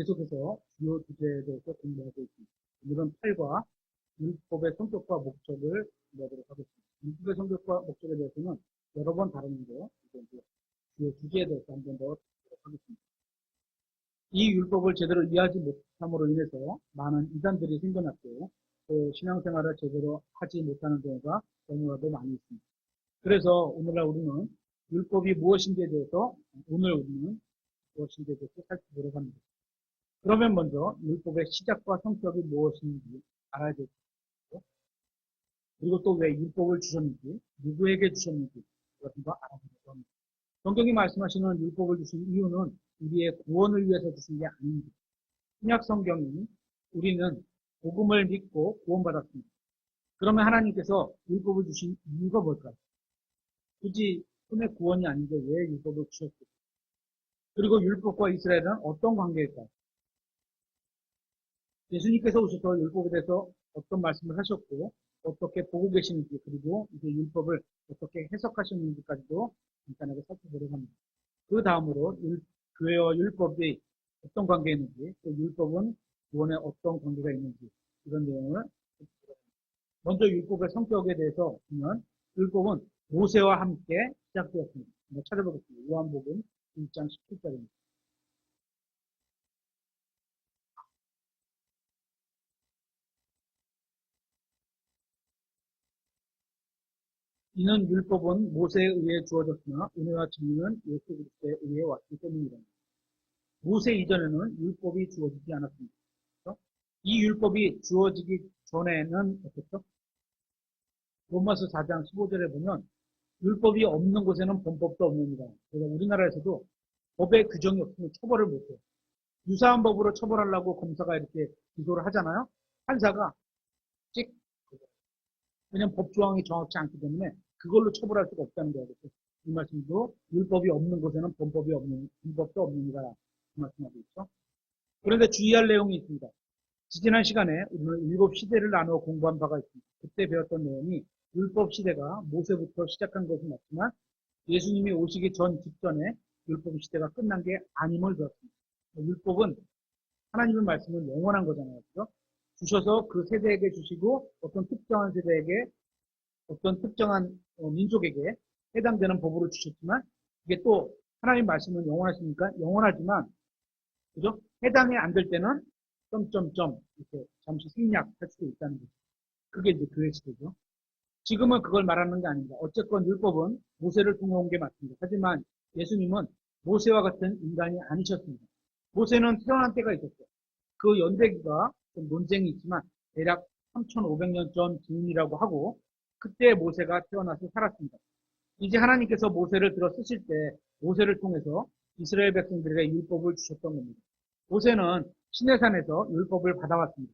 계속해서 주요 주제에 대해서 공부하고 있습니다. 오늘은 8과 율법의 성격과 목적을 공부하도록 하겠습니다. 율법의 성격과 목적에 대해서는 여러 번 다뤘는데요. 이제 주요 주제에 대해서 한 번 더 보도록 하겠습니다. 이 율법을 제대로 이해하지 못함으로 인해서 많은 이단들이 생겨났고 또 신앙생활을 제대로 하지 못하는 경우가 너무나도 많이 있습니다. 그래서 오늘날 우리는 율법이 무엇인지에 대해서 오늘 우리는 무엇인지에 대해서 살펴보려고 합니다. 그러면 먼저 율법의 시작과 성격이 무엇인지 알아야 되겠고, 그리고 또 왜 율법을 주셨는지, 누구에게 주셨는지 그것을 알아보려고 합니다. 성경이 말씀하시는 율법을 주신 이유는 우리의 구원을 위해서 주신 게 아닙니다. 신약 성경이 우리는 복음을 믿고 구원받았습니다. 그러면 하나님께서 율법을 주신 이유가 뭘까요? 굳이 손의 구원이 아닌데 왜 율법을 주셨을까요? 그리고 율법과 이스라엘은 어떤 관계일까요? 예수님께서 오셔서 율법에 대해서 어떤 말씀을 하셨고 어떻게 보고 계시는지 그리고 이제 율법을 어떻게 해석하셨는지까지도 간단하게 살펴보려고 합니다. 그 다음으로 교회와 율법이 어떤 관계에 있는지 또 율법은 구원에 어떤 관계가 있는지 이런 내용을 살펴보려고 합니다. 먼저 율법의 성격에 대해서 보면 율법은 모세와 함께 시작되었습니다. 찾아보겠습니다. 요한복음 1장 17절입니다. 이는 율법은 모세에 의해 주어졌으나 은혜와 진리는 예수 그리스도에 의해 왔기 때문이다. 모세 이전에는 율법이 주어지지 않았습니다. 그렇죠? 이 율법이 주어지기 전에는 어떻죠? 로마서 4장 15절에 보면 율법이 없는 곳에는 범법도 없느니라. 그래서 우리나라에서도 법의 규정이 없으면 처벌을 못해요. 유사한 법으로 처벌하려고 검사가 이렇게 기소를 하잖아요. 판사가 찍 왜냐하면 법 조항이 정확치 않기 때문에 그걸로 처벌할 수가 없다는 거겠죠. 이 말씀도 율법이 없는 곳에는 범법도 없느니라 그 말씀하고 있죠. 그런데 주의할 내용이 있습니다. 지지난 시간에 우리는 율법 시대를 나누어 공부한 바가 있습니다. 그때 배웠던 내용이 율법 시대가 모세부터 시작한 것은 맞지만 예수님이 오시기 전 직전에 율법 시대가 끝난 게 아님을 배웠습니다. 율법은 하나님의 말씀은 영원한 거잖아요. 그렇죠? 주셔서 그 세대에게 주시고 어떤 특정한 세대에게 어떤 특정한 민족에게 해당되는 법으로 주셨지만 이게 또 하나님 말씀은 영원하시니까 영원하지만 그죠? 해당이 안 될 때는 점점점 이렇게 잠시 생략할 수도 있다는 거죠. 그게 이제 교회 시대죠. 지금은 그걸 말하는 게 아닙니다. 어쨌건 율법은 모세를 통해 온 게 맞습니다. 하지만 예수님은 모세와 같은 인간이 아니셨습니다. 모세는 태어난 때가 있었어요. 그 연대기가 좀 논쟁이 있지만 대략 3,500년 전 즈음이라고 하고 그때 모세가 태어나서 살았습니다. 이제 하나님께서 모세를 들어 쓰실 때 모세를 통해서 이스라엘 백성들에게 율법을 주셨던 겁니다. 모세는 시내산에서 율법을 받아왔습니다.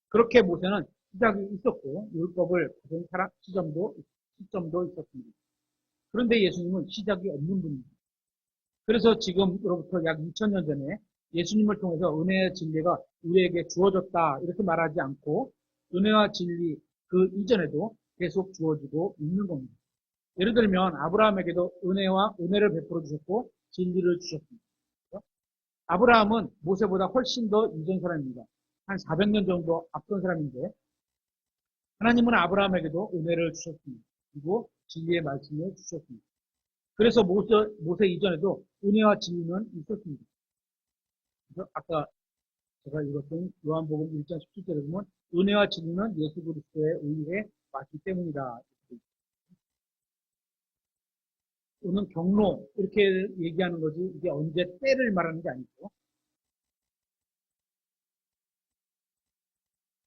그렇게 모세는 시작이 있었고 율법을 받은 시점도 있었습니다. 그런데 예수님은 시작이 없는 분입니다. 그래서 지금으로부터 약 2000년 전에 예수님을 통해서 은혜의 진리가 우리에게 주어졌다 이렇게 말하지 않고 은혜와 진리 그 이전에도 계속 주어지고 있는 겁니다. 예를 들면 아브라함에게도 은혜를 베풀어 주셨고 진리를 주셨습니다. 아브라함은 모세보다 훨씬 더 이전 사람입니다. 한 400년 정도 앞선 사람인데 하나님은 아브라함에게도 은혜를 주셨습니다. 그리고 진리의 말씀을 주셨습니다. 그래서 모세 이전에도 은혜와 진리는 있었습니다. 그래서 아까 제가 읽었던 요한복음 1장 17절에 보면 은혜와 진리는 예수 그리스도의 의에 왔기 때문이다. 또는 경로 이렇게 얘기하는 거지 이게 언제 때를 말하는 게 아니고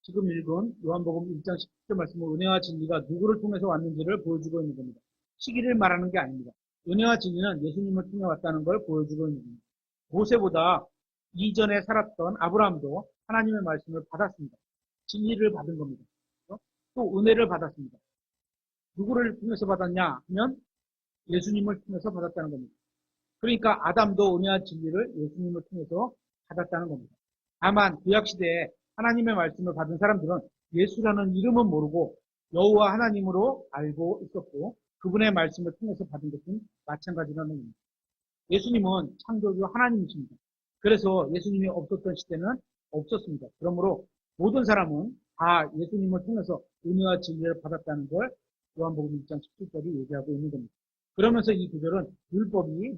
지금 읽은 요한복음 1장 10절 말씀은 은혜와 진리가 누구를 통해서 왔는지를 보여주고 있는 겁니다. 시기를 말하는 게 아닙니다. 은혜와 진리는 예수님을 통해 왔다는 걸 보여주고 있는 겁니다. 모세보다 이전에 살았던 아브라함도 하나님의 말씀을 받았습니다. 진리를 받은 겁니다. 또 은혜를 받았습니다. 누구를 통해서 받았냐 하면 예수님을 통해서 받았다는 겁니다. 그러니까 아담도 은혜와 진리를 예수님을 통해서 받았다는 겁니다. 다만 구약시대에 하나님의 말씀을 받은 사람들은 예수라는 이름은 모르고 여호와 하나님으로 알고 있었고 그분의 말씀을 통해서 받은 것은 마찬가지라는 겁니다. 예수님은 창조주 하나님이십니다. 그래서 예수님이 없었던 시대는 없었습니다. 그러므로 모든 사람은 다 예수님을 통해서 은혜와 진리를 받았다는 걸 요한복음 1장 17절이 얘기하고 있는 겁니다. 그러면서 이 구절은 율법이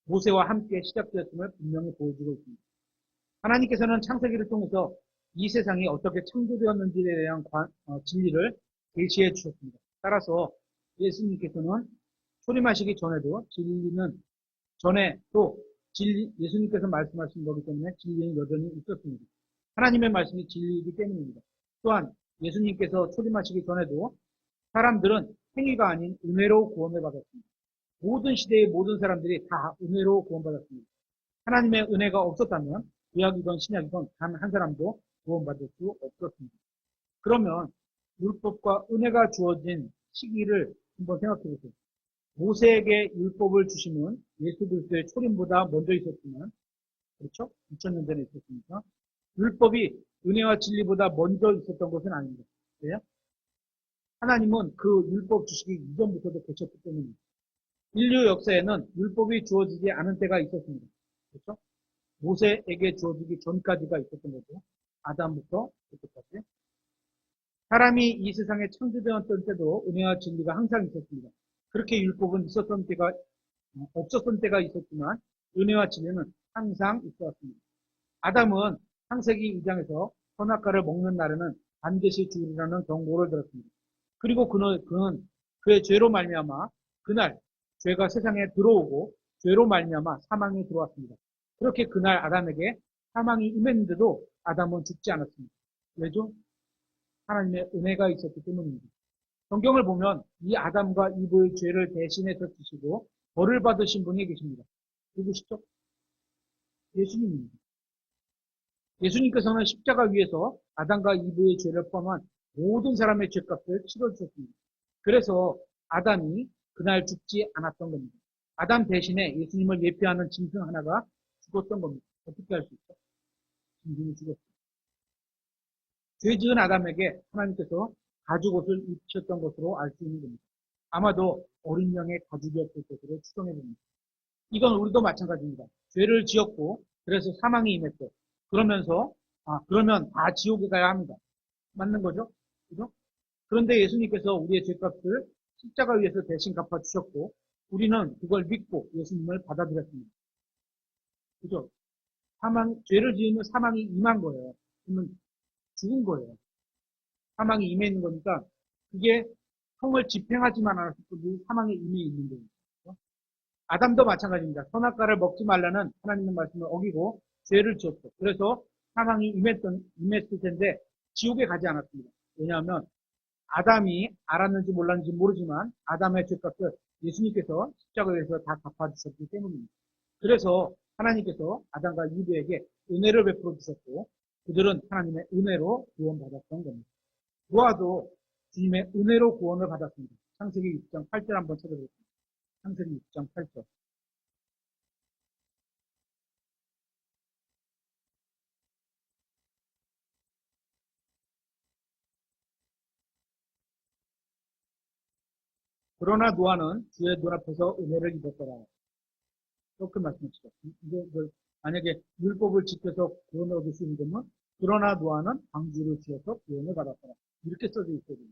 모세와 함께 시작되었음을 분명히 보여주고 있습니다. 하나님께서는 창세기를 통해서 이 세상이 어떻게 창조되었는지에 대한 진리를 계시해 주셨습니다. 따라서 예수님께서는 초림하시기 전에도 진리는 전에 또 예수님께서 말씀하신 거기 때문에 진리는 여전히 있었습니다. 하나님의 말씀이 진리이기 때문입니다. 또한 예수님께서 초림하시기 전에도 사람들은 행위가 아닌 은혜로 구원을 받았습니다. 모든 시대의 모든 사람들이 다 은혜로 구원받았습니다. 하나님의 은혜가 없었다면 구약이건 신약이건 단 한 사람도 구원받을 수 없었습니다. 그러면 율법과 은혜가 주어진 시기를 한번 생각해 보세요. 모세에게 율법을 주심은 예수 그리스도의 초림보다 먼저 있었지만, 그렇죠? 2000년 전에 있었으니까 율법이 은혜와 진리보다 먼저 있었던 것은 아닙니다. 그래요? 하나님은 그 율법 주시기 이전부터도 계셨기 때문입니다. 인류 역사에는 율법이 주어지지 않은 때가 있었습니다. 그렇죠? 모세에게 주어지기 전까지가 있었던 거죠. 아담부터 그때까지. 사람이 이 세상에 창조되었던 때도 은혜와 진리가 항상 있었습니다. 그렇게 율법은 없었던 때가 있었지만 은혜와 진리는 항상 있었습니다. 아담은 창세기 2장에서 선악과를 먹는 날에는 반드시 죽으리라는 경고를 들었습니다. 그리고 그는 그의 죄로 말미암아 그날 죄가 세상에 들어오고 죄로 말미암아 사망이 들어왔습니다. 그렇게 그날 아담에게 사망이 임했는데도 아담은 죽지 않았습니다. 왜죠? 하나님의 은혜가 있었기 때문입니다. 성경을 보면 이 아담과 이브의 죄를 대신해서 지시고 벌을 받으신 분이 계십니다. 누구시죠? 예수님입니다. 예수님께서는 십자가 위에서 아담과 이브의 죄를 포함한 모든 사람의 죄값을 치러주셨습니다. 그래서 아담이 그날 죽지 않았던 겁니다. 아담 대신에 예수님을 예표하는 짐승 하나가 죽었던 겁니다. 어떻게 할 수 있죠? 짐승이 죽었습니다. 죄 지은 아담에게 하나님께서 가죽옷을 입히셨던 것으로 알 수 있는 겁니다. 아마도 어린 양의 가죽이었을 것으로 추정해 봅니다. 이건 우리도 마찬가지입니다. 죄를 지었고 그래서 사망이 임했고 그러면서 그러면 다 지옥에 가야 합니다. 맞는 거죠? 그죠? 그런데 예수님께서 우리의 죄값을 십자가 위에서 대신 갚아주셨고 우리는 그걸 믿고 예수님을 받아들였습니다. 그죠? 죄를 지으면 사망이 임한 거예요. 그러면 죽은 거예요. 사망이 임해 있는 거니까 그게 형을 집행하지만 않았을 뿐이 사망에 임해 있는 거예요. 아담도 마찬가지입니다. 선악과를 먹지 말라는 하나님의 말씀을 어기고 죄를 지었고 그래서 사망이 임했을 텐데 지옥에 가지 않았습니다. 왜냐하면 아담이 알았는지 몰랐는지 모르지만 아담의 죄값을 예수님께서 십자가에서 다 갚아주셨기 때문입니다. 그래서 하나님께서 아담과 이브에게 은혜를 베풀어 주셨고 그들은 하나님의 은혜로 구원받았던 겁니다. 노아도 주님의 은혜로 구원을 받았습니다. 창세기 6장 8절 한번 찾아보겠습니다. 창세기 6장 8절. 그러나 노아는 주의 눈앞에서 은혜를 입었더라. 이렇게 말씀하시죠. 이제 만약에 율법을 지켜서 구원을 얻을 수 있는 거면 그러나 노아는 방주를 지어서 구원을 받았더라. 이렇게 써져 있거든요.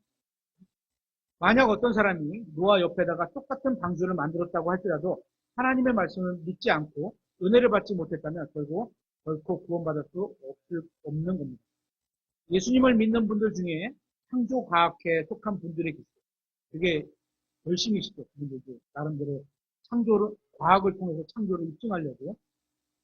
만약 어떤 사람이 노아 옆에다가 똑같은 방주를 만들었다고 할지라도 하나님의 말씀을 믿지 않고 은혜를 받지 못했다면 결코 구원받을 수 없는 겁니다. 예수님을 믿는 분들 중에 창조과학회에 속한 분들이 계세요. 그게 열심히시죠. 그분들도 나름대로 과학을 통해서 창조를 입증하려고.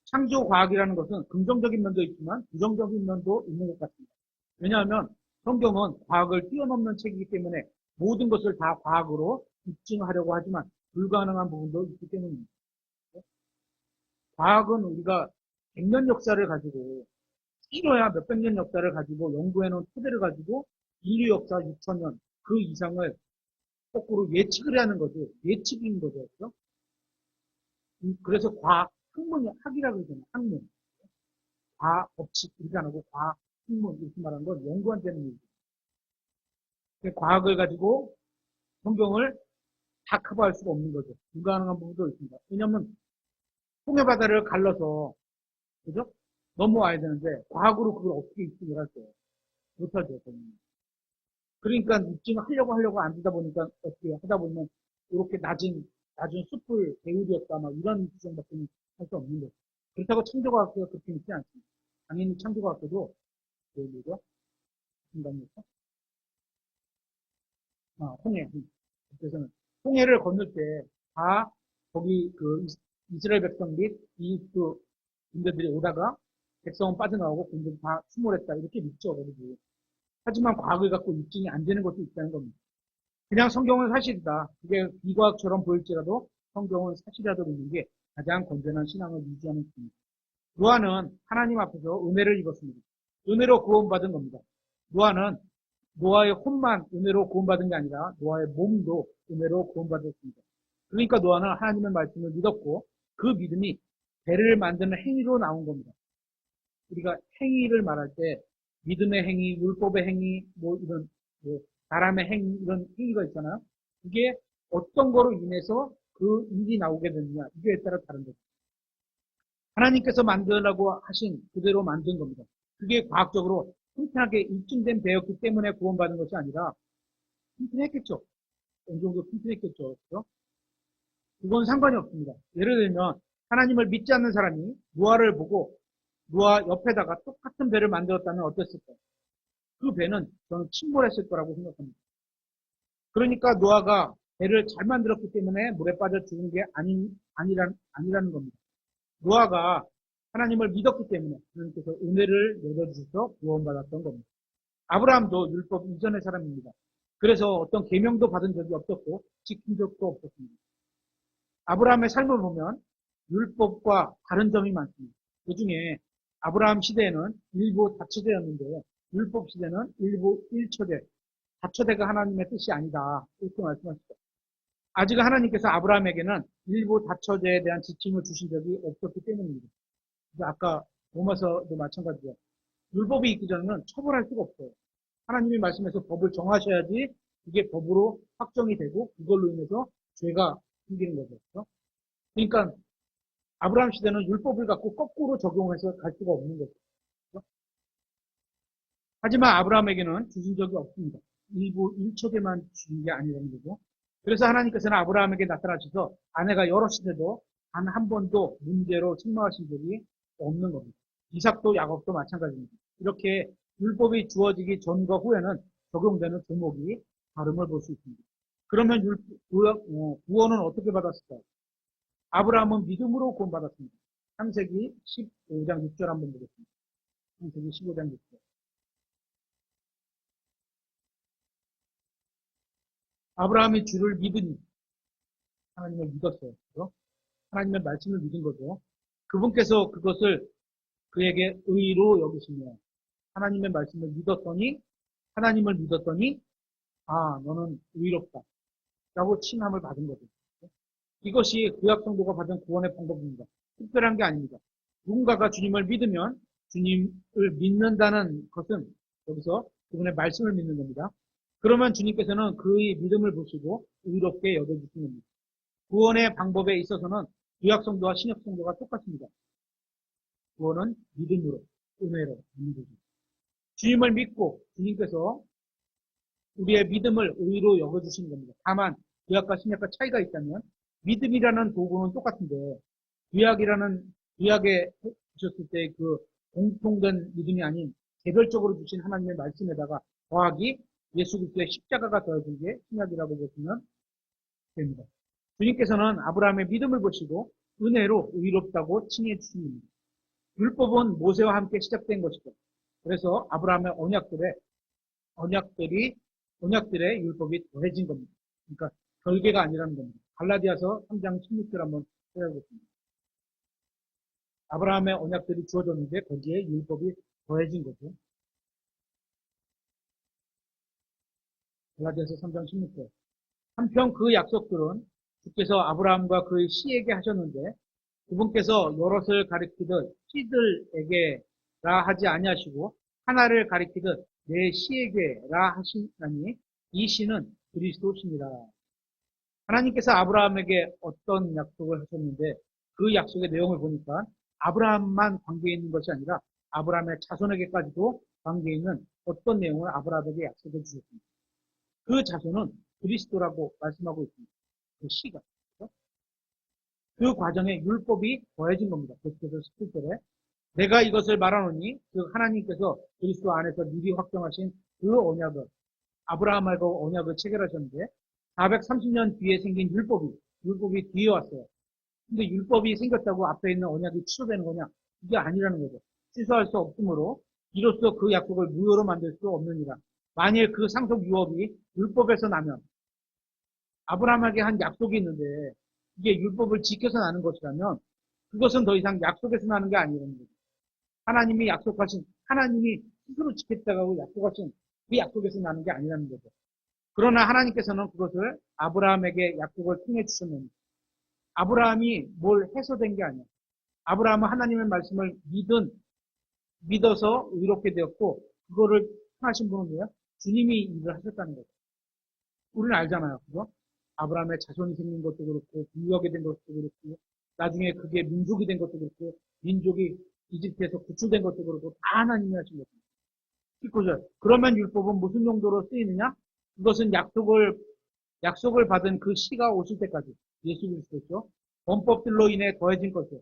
창조과학이라는 것은 긍정적인 면도 있지만 부정적인 면도 있는 것 같습니다. 왜냐하면 성경은 과학을 뛰어넘는 책이기 때문에 모든 것을 다 과학으로 입증하려고 하지만 불가능한 부분도 있기 때문입니다. 과학은 우리가 100년 역사를 가지고 길어야 몇백 년 역사를 가지고 연구해놓은 토대를 가지고 인류 역사 6천년 그 이상을 거꾸로 예측을 하는 거죠. 예측인 거죠. 그렇죠? 그래서 학이라고 그러잖아요. 학문. 과학, 법칙 이렇게 안 하고 과학, 학문 이렇게 말하는 건 연구한 되는 얘기죠. 과학을 가지고 성경을 다 커버할 수가 없는 거죠. 불가능한 부분도 있습니다. 왜냐하면 홍해 바다를 갈라서 그죠? 넘어와야 되는데 과학으로 그걸 어떻게 입증을 할까요? 못하죠. 저는. 그러니까 입증하려고 안 되다 보니까 어떻게 하다 보면 이렇게 낮은 숲을 배우리였다 막 이런 주장밖에 할 수 없는 거죠. 그렇다고 창조과학계가 그렇게 있지 않습니다. 당연히 창조과학계도 그 뭐죠? 인간이었죠? 홍해. 그래서는 홍해를 건널 때 다 거기 그 이스라엘 백성 및 이집트 군대들이 오다가 백성은 빠져나오고 군대는 다 수몰했다 이렇게 믿죠. 그리고 하지만 과학을 갖고 입증이 안 되는 것도 있다는 겁니다. 그냥 성경은 사실이다. 그게 비과학처럼 보일지라도 성경은 사실이라도 믿는 게 가장 건전한 신앙을 유지하는 길입니다. 노아는 하나님 앞에서 은혜를 입었습니다. 은혜로 구원받은 겁니다. 노아는 노아의 혼만 은혜로 구원받은 게 아니라 노아의 몸도 은혜로 구원받았습니다. 그러니까 노아는 하나님의 말씀을 믿었고 그 믿음이 배를 만드는 행위로 나온 겁니다. 우리가 행위를 말할 때 믿음의 행위, 율법의 행위, 뭐 이런 사람의 행위 이런 행위가 있잖아요. 이게 어떤 거로 인해서 그 일이 나오게 되느냐 이거에 따라 다른 거죠. 하나님께서 만들라고 하신 그대로 만든 겁니다. 그게 과학적으로 튼튼하게 입증된 배였기 때문에 구원받은 것이 아니라 튼튼했겠죠. 어느 정도 튼튼했겠죠. 그렇죠? 그건 상관이 없습니다. 예를 들면 하나님을 믿지 않는 사람이 노아를 보고 노아 옆에다가 똑같은 배를 만들었다면 어땠을까요? 그 배는 저는 침몰했을 거라고 생각합니다. 그러니까 노아가 배를 잘 만들었기 때문에 물에 빠져 죽은 게 아니라는 겁니다. 노아가 하나님을 믿었기 때문에 하나님께서 은혜를 내려주셔서 구원받았던 겁니다. 아브라함도 율법 이전의 사람입니다. 그래서 어떤 계명도 받은 적이 없었고 지킨 적도 없었습니다. 아브라함의 삶을 보면 율법과 다른 점이 많습니다. 그 중에 아브라함 시대에는 일부 다처제였는데 율법 시대는 일부 일처제, 다처제가 하나님의 뜻이 아니다. 이렇게 말씀하시죠. 아직 하나님께서 아브라함에게는 일부 다처제에 대한 지침을 주신 적이 없었기 때문입니다. 아까 로마서도 마찬가지죠. 율법이 있기 전에는 처벌할 수가 없어요. 하나님이 말씀해서 법을 정하셔야지 이게 법으로 확정이 되고 그걸로 인해서 죄가 생기는 거죠. 그렇죠? 그러니까 아브라함 시대는 율법을 갖고 거꾸로 적용해서 갈 수가 없는 거죠. 그렇죠? 하지만 아브라함에게는 주신 적이 없습니다. 일부 일초대만 주신 게 아니라는 거죠. 그래서 하나님께서는 아브라함에게 나타나셔서 아내가 여럿인데도 단 한 번도 문제로 책망하신 적이 없는 겁니다. 이삭도 야곱도 마찬가지입니다. 이렇게 율법이 주어지기 전과 후에는 적용되는 제목이 다름을 볼 수 있습니다. 그러면 구원은 어떻게 받았을까요? 아브라함은 믿음으로 구원받았습니다. 창세기 15장 6절 한번 보겠습니다. 창세기 15장 6절. 아브라함이 주를 믿으니 하나님을 믿었어요. 그렇죠? 하나님의 말씀을 믿은 거죠. 그분께서 그것을 그에게 의로 여기시며 하나님의 말씀을 믿었더니 하나님을 믿었더니 너는 의롭다 라고 칭함을 받은 거죠. 이것이 구약 성도가 받은 구원의 방법입니다. 특별한 게 아닙니다. 누군가가 주님을 믿으면 주님을 믿는다는 것은 여기서 그분의 말씀을 믿는 겁니다. 그러면 주님께서는 그의 믿음을 보시고 의롭게 여겨주시는 겁니다. 구원의 방법에 있어서는 구약 성도와 신약 성도가 똑같습니다. 구원은 믿음으로, 은혜로 믿는 거죠. 주님을 믿고 주님께서 우리의 믿음을 의로 여겨주시는 겁니다. 다만 구약과 신약과 차이가 있다면 믿음이라는 도구는 똑같은데 구약에 주셨을 때 그 공통된 믿음이 아닌 개별적으로 주신 하나님의 말씀에다가 더하기 예수 그리스도의 십자가가 더해진 게 신약이라고 보시면 됩니다. 주님께서는 아브라함의 믿음을 보시고 은혜로 의롭다고 칭해 주십니다. 율법은 모세와 함께 시작된 것이죠. 그래서 아브라함의 언약들의 율법이 더해진 겁니다. 그러니까 별개가 아니라는 겁니다. 갈라디아서 3장 16절 한번 찾아보겠습니다. 아브라함의 언약들이 주어졌는데 거기에 율법이 더해진 거죠. 갈라디아서 3장 16절. 한편 그 약속들은 주께서 아브라함과 그의 씨에게 하셨는데 그분께서 여럿을 가리키듯 씨들에게라 하지 아니하시고 하나를 가리키듯 내 씨에게라 하시나니 이 씨는 그리스도시니라. 하나님께서 아브라함에게 어떤 약속을 하셨는데 그 약속의 내용을 보니까 아브라함만 관계에 있는 것이 아니라 아브라함의 자손에게까지도 관계에 있는 어떤 내용을 아브라함에게 약속해 주셨습니다. 그 자손은 그리스도라고 말씀하고 있습니다. 그 시가. 그렇죠? 그 과정에 율법이 더해진 겁니다. 계속해서 17절에 내가 이것을 말하노니 그 하나님께서 그리스도 안에서 미리 확정하신 그 언약을 아브라함하고 언약을 체결하셨는데 430년 뒤에 생긴 율법이 뒤에 왔어요. 근데 율법이 생겼다고 앞에 있는 언약이 취소되는 거냐? 이게 아니라는 거죠. 취소할 수 없으므로 이로써 그 약속을 무효로 만들 수 없느니라. 만일 그 상속 유업이 율법에서 나면 아브라함에게 한 약속이 있는데 이게 율법을 지켜서 나는 것이라면 그것은 더 이상 약속에서 나는 게 아니라는 거죠. 하나님이 스스로 지켰다고 약속하신 그 약속에서 나는 게 아니라는 거죠. 그러나 하나님께서는 그것을 아브라함에게 약속을 통해 주셨는데 아브라함이 뭘 해서 된 게 아니야. 아브라함은 하나님의 말씀을 믿어서 의롭게 되었고 그거를 하신 분은 뭐야? 주님이 일을 하셨다는 거죠. 우리는 알잖아요. 그죠? 아브라함의 자손이 생긴 것도 그렇고 부유하게 된 것도 그렇고 나중에 그게 민족이 된 것도 그렇고 민족이 이집트에서 구출된 것도 그렇고 다 하나님이 하신 거죠. 19절. 그러면 율법은 무슨 용도로 쓰이느냐? 그것은 약속을 받은 그 시가 오실 때까지 예수 그리스도죠. 원법들로 인해 더해진 것이요.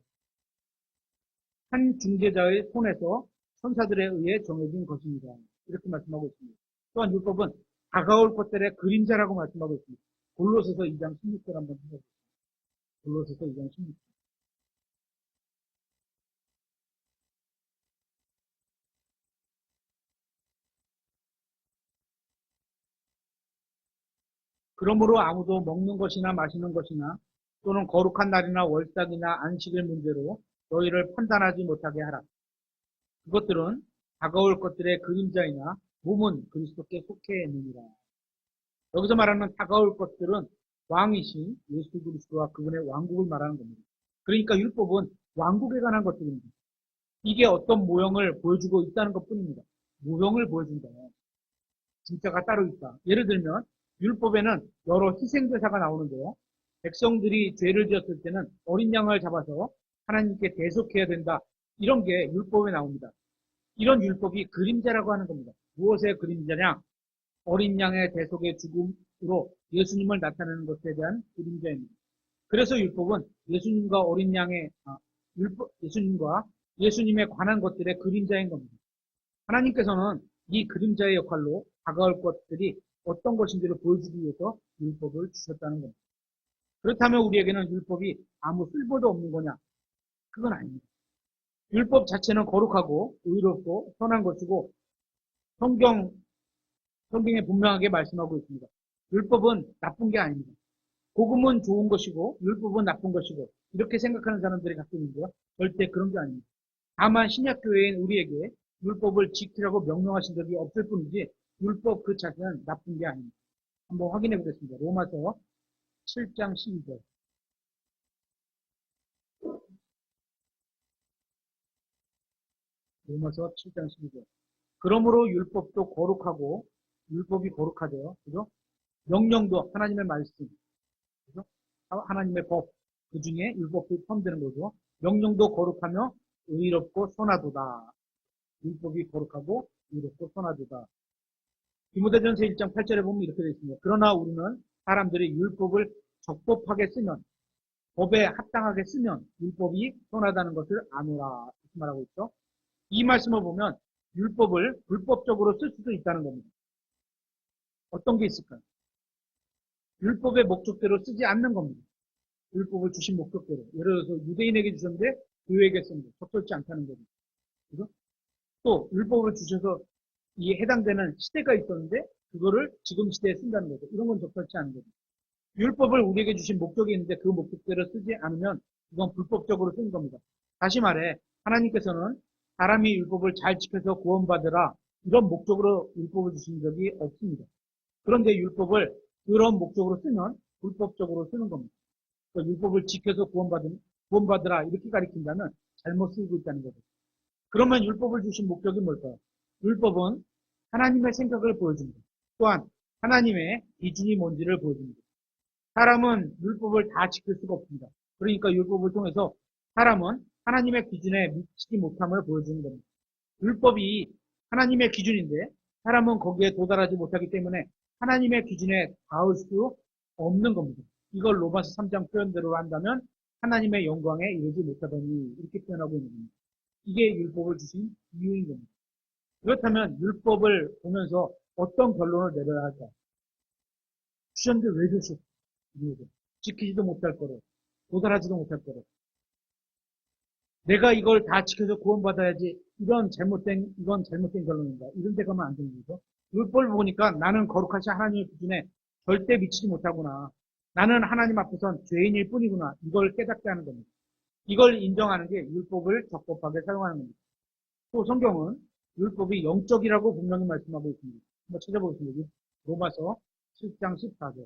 한 중재자의 손에서 천사들에 의해 정해진 것입니다. 이렇게 말씀하고 있습니다. 또한 율법은 다가올 것들의 그림자라고 말씀하고 있습니다. 골로새서 2장 16절 한번 해보세요. 골로새서 2장 16절. 그러므로 아무도 먹는 것이나 마시는 것이나 또는 거룩한 날이나 월삭이나 안식일 문제로 너희를 판단하지 못하게 하라. 그것들은 다가올 것들의 그림자이나 몸은 그리스도께 속해 있느니라. 여기서 말하는 다가올 것들은 왕이신 예수 그리스도와 그분의 왕국을 말하는 겁니다. 그러니까 율법은 왕국에 관한 것들입니다. 이게 어떤 모형을 보여주고 있다는 것뿐입니다. 모형을 보여준다. 진짜가 따로 있다. 예를 들면 율법에는 여러 희생제사가 나오는데요. 백성들이 죄를 지었을 때는 어린 양을 잡아서 하나님께 대속해야 된다. 이런 게 율법에 나옵니다. 이런 율법이 그림자라고 하는 겁니다. 무엇의 그림자냐? 어린 양의 대속의 죽음으로 예수님을 나타내는 것에 대한 그림자입니다. 그래서 율법은 예수님과 어린 양의 예수님에 관한 것들의 그림자인 겁니다. 하나님께서는 이 그림자의 역할로 다가올 것들이 어떤 것인지를 보여주기 위해서 율법을 주셨다는 겁니다. 그렇다면 우리에게는 율법이 아무 쓸모도 없는 거냐? 그건 아닙니다. 율법 자체는 거룩하고 의롭고 선한 것이고 성경에 분명하게 말씀하고 있습니다. 율법은 나쁜 게 아닙니다. 복음은 좋은 것이고 율법은 나쁜 것이고 이렇게 생각하는 사람들이 가끔 있는데요. 절대 그런 게 아닙니다. 다만 신약교회인 우리에게 율법을 지키라고 명령하신 적이 없을 뿐이지 율법 그 자체는 나쁜 게 아닙니다. 한번 확인해 보겠습니다. 로마서 7장 12절. 로마서 7장 12절. 그러므로 율법이 거룩하대요. 그죠? 명령도 하나님의 말씀, 그죠? 하나님의 법, 그 중에 율법도 포함되는 거죠. 명령도 거룩하며 의롭고 선하도다. 율법이 거룩하고 의롭고 선하도다. 디모데전서 1장 8절에 보면 이렇게 되어 있습니다. 그러나 우리는 사람들이 율법을 적법하게 쓰면, 법에 합당하게 쓰면 율법이 선하다는 것을 아노라. 이렇게 말하고 있죠. 이 말씀을 보면 율법을 불법적으로 쓸 수도 있다는 겁니다. 어떤 게 있을까요? 율법의 목적대로 쓰지 않는 겁니다. 율법을 주신 목적대로. 예를 들어서 유대인에게 주셨는데 교회에게 쓰는 거. 적절치 않다는 거죠. 그죠? 또 율법을 주셔서 이에 해당되는 시대가 있었는데 그거를 지금 시대에 쓴다는 거죠. 이런 건 적절치 않은 거죠. 율법을 우리에게 주신 목적이 있는데 그 목적대로 쓰지 않으면 이건 불법적으로 쓴 겁니다. 다시 말해 하나님께서는 사람이 율법을 잘 지켜서 구원받으라 이런 목적으로 율법을 주신 적이 없습니다. 그런데 율법을 그런 목적으로 쓰면 불법적으로 쓰는 겁니다. 그러니까 율법을 지켜서 구원받으라 이렇게 가리킨다면 잘못 쓰고 있다는 거죠. 그러면 율법을 주신 목적이 뭘까요? 율법은 하나님의 생각을 보여줍니다. 또한 하나님의 기준이 뭔지를 보여줍니다. 사람은 율법을 다 지킬 수가 없습니다. 그러니까 율법을 통해서 사람은 하나님의 기준에 미치지 못함을 보여주는 겁니다. 율법이 하나님의 기준인데 사람은 거기에 도달하지 못하기 때문에 하나님의 기준에 닿을 수 없는 겁니다. 이걸 로마서 3장 표현대로 한다면 하나님의 영광에 이르지 못하더니 이렇게 표현하고 있는 겁니다. 이게 율법을 주신 이유인 겁니다. 그렇다면 율법을 보면서 어떤 결론을 내려야 할까? 주셨는데 왜 주셨어? 지키지도 못할 거로, 도달하지도 못할 거로. 내가 이걸 다 지켜서 구원받아야지. 이건 잘못된 결론인가. 이런 데 가면 안 되는 거죠. 율법을 보니까 나는 거룩하신 하나님의 기준에 절대 미치지 못하구나. 나는 하나님 앞에선 죄인일 뿐이구나. 이걸 깨닫게 하는 겁니다. 이걸 인정하는 게 율법을 적법하게 사용하는 겁니다. 또 성경은 율법이 영적이라고 분명히 말씀하고 있습니다. 한번 찾아보겠습니다. 로마서 7장 14절.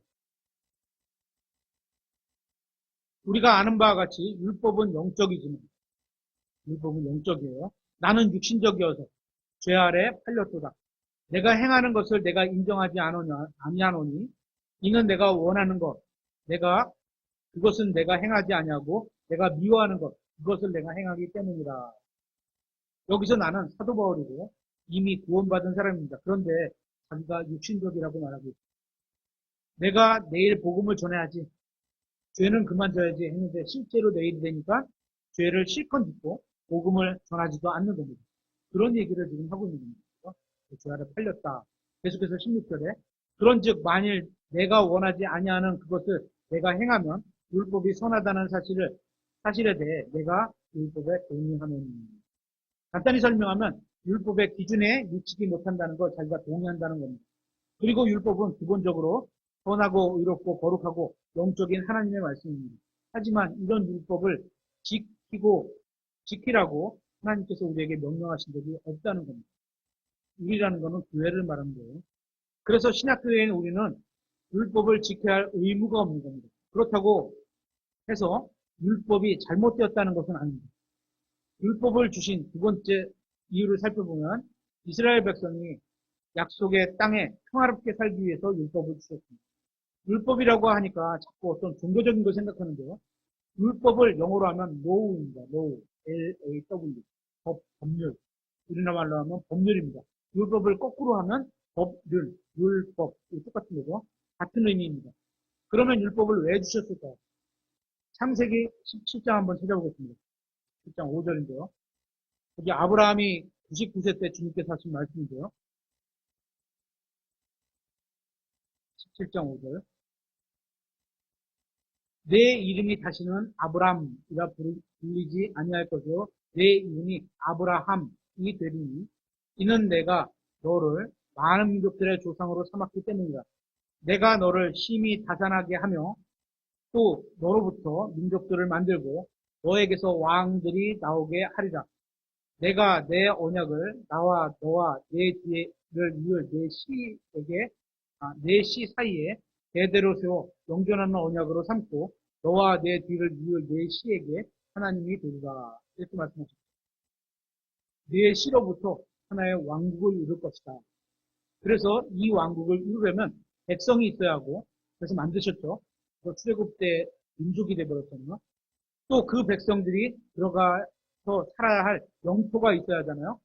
우리가 아는 바와 같이 율법은 영적이지만 율법은 영적이에요. 나는 육신적이어서 죄 아래 팔렸도다. 내가 행하는 것을 내가 인정하지 아니하노니 이는 내가 원하는 것, 그것은 내가 행하지 아니하고 내가 미워하는 것, 그것을 내가 행하기 때문이라. 여기서 나는 사도 바울이고 이미 구원받은 사람입니다. 그런데 자기가 육신적이라고 말하고 있습니다. 내가 내일 복음을 전해야지. 죄는 그만 져야지 했는데 실제로 내일이 되니까 죄를 실컷 짓고 복음을 전하지도 않는 겁니다. 그런 얘기를 지금 하고 있는 겁니다. 죄 아래 팔렸다. 계속해서 16절에 그런즉 만일 내가 원하지 아니하는 그것을 내가 행하면 율법이 선하다는 사실에 대해 내가 율법에 동의하노니. 간단히 설명하면 율법의 기준에 미치지 못한다는 걸 자기가 동의한다는 겁니다. 그리고 율법은 기본적으로 선하고 의롭고 거룩하고 영적인 하나님의 말씀입니다. 하지만 이런 율법을 지키라고 하나님께서 우리에게 명령하신 적이 없다는 겁니다. 우리라는 것은 교회를 말하는 거예요. 그래서 신약교회인 우리는 율법을 지켜야 할 의무가 없는 겁니다. 그렇다고 해서 율법이 잘못되었다는 것은 아닙니다. 율법을 주신 두 번째 이유를 살펴보면 이스라엘 백성이 약속의 땅에 평화롭게 살기 위해서 율법을 주셨습니다. 율법이라고 하니까 자꾸 어떤 종교적인 걸 생각하는데요. 율법을 영어로 하면 law입니다. law, L-A-W, 법률. 우리나라 말로 하면 법률입니다. 율법을 거꾸로 하면 법률, 율법, 똑같은 거죠. 같은 의미입니다. 그러면 율법을 왜 주셨을까요? 창세기 17장 한번 찾아보겠습니다. 17장 5절인데요. 여기 아브라함이 99세 때 주님께서 하신 말씀인데요. 17장 5절. 내 이름이 다시는 아브람이라 불리지 아니할 것이요 내 이름이 아브라함이 되리니 이는 내가 너를 많은 민족들의 조상으로 삼았기 때문이다. 내가 너를 심히 다산하게 하며 또 너로부터 민족들을 만들고 너에게서 왕들이 나오게 하리라. 내가 내 언약을 나와 너와 내 뒤를 이을 내 씨 사이에 대대로 세워 영존하는 언약으로 삼고 너와 내 뒤를 이을 내 씨에게 하나님이 되리라. 이렇게 말씀하셨습니다. 내 씨로부터 하나의 왕국을 이룰 것이다. 그래서 이 왕국을 이루려면 백성이 있어야 하고 그래서 만드셨죠. 그래서 출애굽 때 민족이 되어버렸잖아요. 또 그 백성들이 들어가서 살아야 할 영토가 있어야 하잖아요.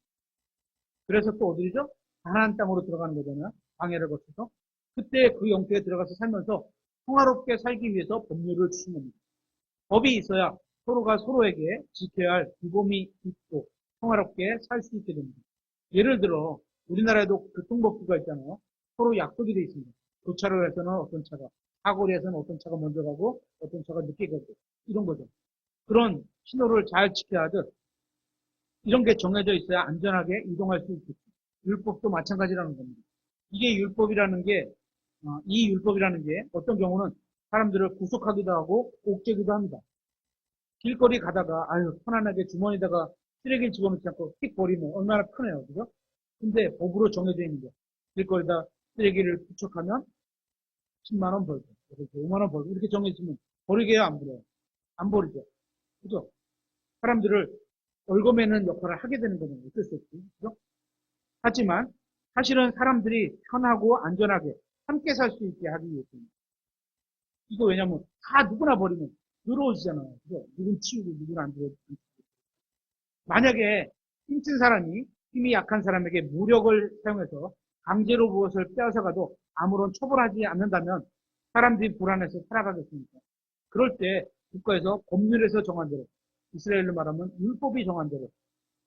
그래서 또 어디죠? 가나안 땅으로 들어가는 거잖아요. 광야를 거쳐서. 그때 그 영토에 들어가서 살면서 평화롭게 살기 위해서 법률을 주신 겁니다. 법이 있어야 서로가 서로에게 지켜야 할 규범이 있고 평화롭게 살 수 있게 됩니다. 예를 들어 우리나라에도 교통법규가 있잖아요. 서로 약속이 되어 있습니다. 교차로를 해서는 어떤 차가, 사거리에서는 어떤 차가 먼저 가고 어떤 차가 늦게 가고 이런 거죠. 그런 신호를 잘 지켜야 하듯 이런 게 정해져 있어야 안전하게 이동할 수 있겠죠. 율법도 마찬가지라는 겁니다. 이게 율법이라는 게 이 율법이라는 게 어떤 경우는 사람들을 구속하기도 하고 옥죄기도 합니다. 길거리 가다가 아유 편안하게 주머니에다가 쓰레기를 집어넣지 않고 픽 버리면 얼마나 편해요. 그죠? 근데 법으로 정해져 있는 거. 길거리에다 쓰레기를 부착하면 10만 원 벌고 5만 원 벌고 이렇게 정해지면 버리게요, 안 버려요? 안 버리죠. 그죠? 사람들을 얽어매는 역할을 하게 되는 거는 어쩔 수 없지. 그죠? 하지만 사실은 사람들이 편하고 안전하게 함께 살 수 있게 하기 위해서입니다. 이거 왜냐면 다 누구나 버리면 더러워지잖아요. 그죠? 누군 치우고 누군 안 들어오고. 만약에 힘쓴 사람이 힘이 약한 사람에게 무력을 사용해서 강제로 무엇을 빼앗아가도 아무런 처벌하지 않는다면 사람들이 불안해서 살아가겠습니까? 그럴 때 국가에서 법률에서 정한 대로, 이스라엘로 말하면 율법이 정한 대로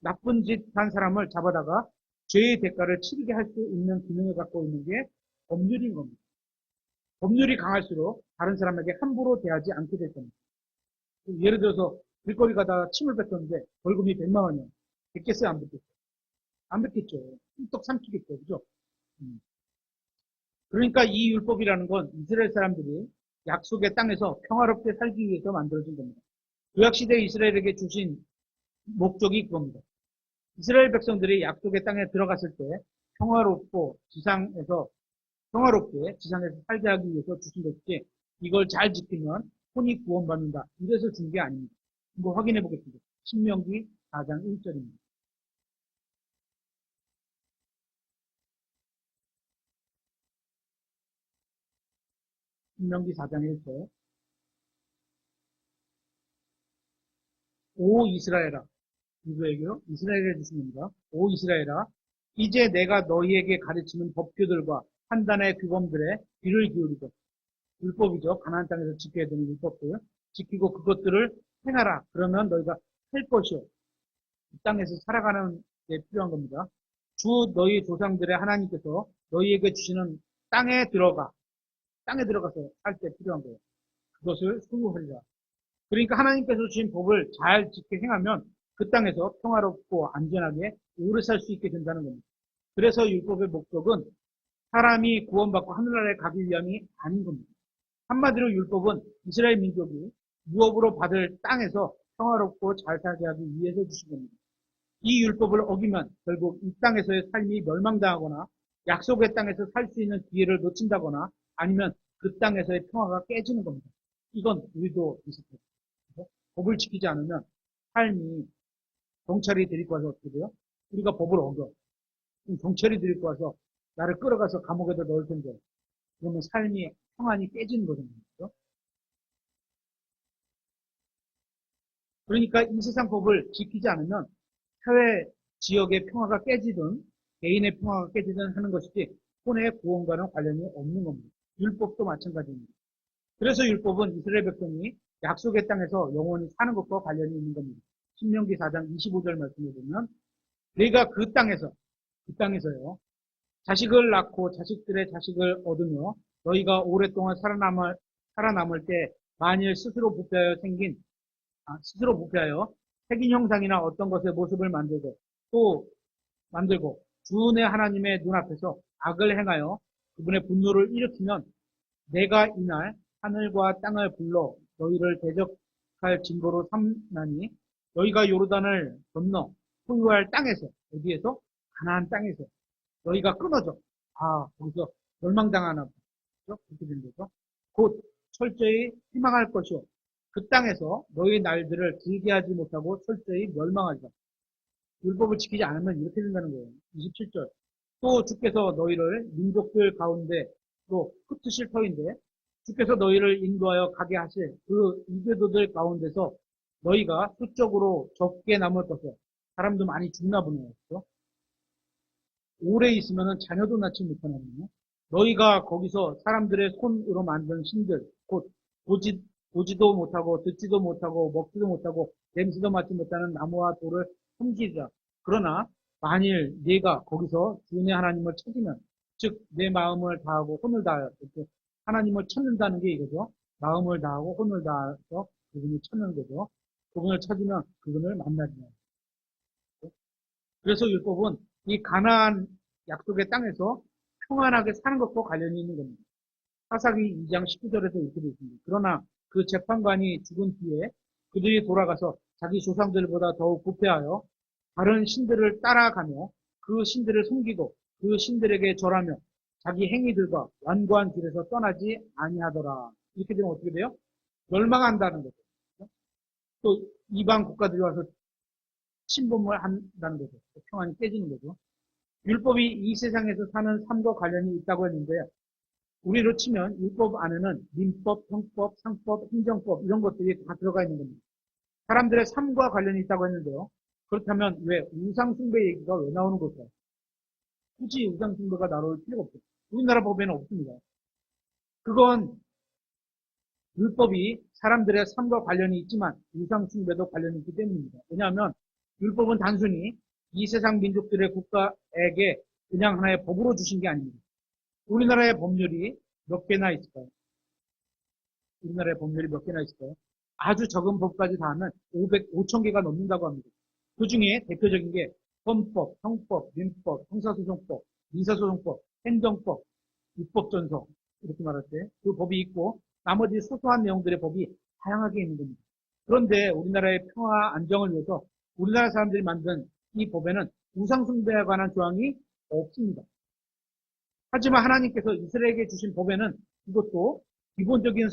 나쁜 짓 한 사람을 잡아다가 죄의 대가를 치르게 할 수 있는 기능을 갖고 있는 게 법률인 겁니다. 법률이 강할수록 다른 사람에게 함부로 대하지 않게 될 겁니다. 예를 들어서 길거리 가다가 침을 뱉었는데 벌금이 100만 원이야. 뱉겠어요? 안 뱉겠어요? 안 뱉겠죠. 뚝 삼키겠죠. 그죠? 그러니까 이 율법이라는 건 이스라엘 사람들이 약속의 땅에서 평화롭게 살기 위해서 만들어진 겁니다. 구약시대 이스라엘에게 주신 목적이 그겁니다. 이스라엘 백성들이 약속의 땅에 들어갔을 때 평화롭고 평화롭게 지상에서 살게 하기 위해서 주신 것이지 이걸 잘 지키면 혼이 구원받는다. 이래서 준 게 아닙니다. 이거 확인해 보겠습니다. 신명기 4장 1절입니다. 신명기 4장 1절. 오 이스라엘아. 누구에게요? 이스라엘에 주신 겁니다. 오 이스라엘아. 이제 내가 너희에게 가르치는 법규들과 판단의 규범들에 귀를 기울이고 율법이죠. 가나안 땅에서 지켜야 되는 율법들 지키고 그것들을 행하라. 그러면 너희가 살 것이요. 이 땅에서 살아가는 데 필요한 겁니다. 주 너희 조상들의 하나님께서 너희에게 주시는 땅에 들어가서 살 때 필요한 거예요. 그것을 수호하리라. 그러니까 하나님께서 주신 법을 잘 지켜 행하면 그 땅에서 평화롭고 안전하게 오래 살 수 있게 된다는 겁니다. 그래서 율법의 목적은 사람이 구원받고 하늘나라에 가기 위함이 아닌 겁니다. 한마디로 율법은 이스라엘 민족이 유업으로 받을 땅에서 평화롭고 잘 살게 하기 위해서 주신 겁니다. 이 율법을 어기면 결국 이 땅에서의 삶이 멸망당하거나 약속의 땅에서 살 수 있는 기회를 놓친다거나 아니면 그 땅에서의 평화가 깨지는 겁니다. 이건 우리도 비슷해요. 법을 지키지 않으면 삶이 경찰이 데리고 와서 어떻게 돼요? 우리가 법을 어겨. 그럼 경찰이 데리고 와서 나를 끌어가서 감옥에다 넣을 텐데 그러면 삶이 평안이 깨지는 거잖아요. 그렇죠? 그러니까 이 세상 법을 지키지 않으면 사회 지역의 평화가 깨지든 개인의 평화가 깨지든 하는 것이지 혼의 구원과는 관련이 없는 겁니다. 율법도 마찬가지입니다. 그래서 율법은 이스라엘 백성이 약속의 땅에서 영원히 사는 것과 관련이 있는 겁니다. 신명기 4장 25절 말씀을 보면 내가 그 땅에서요 자식을 낳고 자식들의 자식을 얻으며 너희가 오랫동안 살아남을 때 만일 스스로 부패하여 색인 형상이나 어떤 것의 모습을 만들고 주의 하나님의 눈앞에서 악을 행하여 그분의 분노를 일으키면 내가 이날 하늘과 땅을 불러 너희를 대적할 징조로 삼나니 너희가 요르단을 건너 소유할 땅에서 어디에서? 가나안 땅에서 너희가 끊어져. 거기서 멸망당하나 보죠. 그렇게 된 거죠. 곧 철저히 희망할 것이요. 그 땅에서 너희 날들을 길게 하지 못하고 철저히 멸망하리라. 율법을 지키지 않으면 이렇게 된다는 거예요. 27절. 또 주께서 너희를 민족들 가운데 또 흩으실 터인데 주께서 너희를 인도하여 가게 하실 그 이교도들 가운데서 너희가 수적으로 적게 남을 것을 사람도 많이 죽나 보네요. 그렇죠? 오래 있으면 자녀도 낳지 못하나요? 너희가 거기서 사람들의 손으로 만든 신들, 곧 보지도 못하고 듣지도 못하고 먹지도 못하고 냄새도 맡지 못하는 나무와 돌을 섬기리라. 그러나 만일 네가 거기서 주의 하나님을 찾으면 즉 내 마음을 다하고 혼을 다하여 이렇게 하나님을 찾는다는 게 이거죠. 마음을 다하고 혼을 다해서 그분을 찾는 거죠. 그분을 찾으면 그분을 만나리라. 그래서 율법은 이 가나안 약속의 땅에서 평안하게 사는 것과 관련이 있는 겁니다. 사사기 2장 19절에서 이렇게 되어 있습니다. 그러나 그 재판관이 죽은 뒤에 그들이 돌아가서 자기 조상들보다 더욱 부패하여 다른 신들을 따라가며 그 신들을 섬기고 그 신들에게 절하며 자기 행위들과 완고한 길에서 떠나지 아니하더라. 이렇게 되면 어떻게 돼요? 멸망한다는 거죠. 또 이방 국가들이 와서 침범을 한다는 거죠. 평안이 깨지는 거죠. 율법이 이 세상에서 사는 삶과 관련이 있다고 했는데 우리로 치면 율법 안에는 민법, 형법, 상법, 행정법 이런 것들이 다 들어가 있는 겁니다. 사람들의 삶과 관련이 있다고 했는데요. 그렇다면 왜 우상숭배 얘기가 왜 나오는 걸까요? 굳이 우상숭배가 나올 필요가 없죠. 우리나라 법에는 없습니다. 그건 율법이 사람들의 삶과 관련이 있지만 우상숭배도 관련이 있기 때문입니다. 왜냐하면 율법은 단순히 이 세상 민족들의 국가에게 그냥 하나의 법으로 주신 게 아닙니다. 우리나라의 법률이 몇 개나 있을까요? 우리나라의 법률이 몇 개나 있을까요? 아주 적은 법까지 다 하면 5천 개가 넘는다고 합니다. 그 중에 대표적인 게 헌법, 형법, 민법, 형사소송법, 민사소송법, 행정법, 입법전서 이렇게 말할 때 그 법이 있고 나머지 소소한 내용들의 법이 다양하게 있는 겁니다. 그런데 우리나라의 평화 안정을 위해서 우리나라 사람들이 만든 이 법에는 우상숭배에 관한 조항이 없습니다. 하지만 하나님께서 이스라엘에게 주신 법에는 이것도 기본적인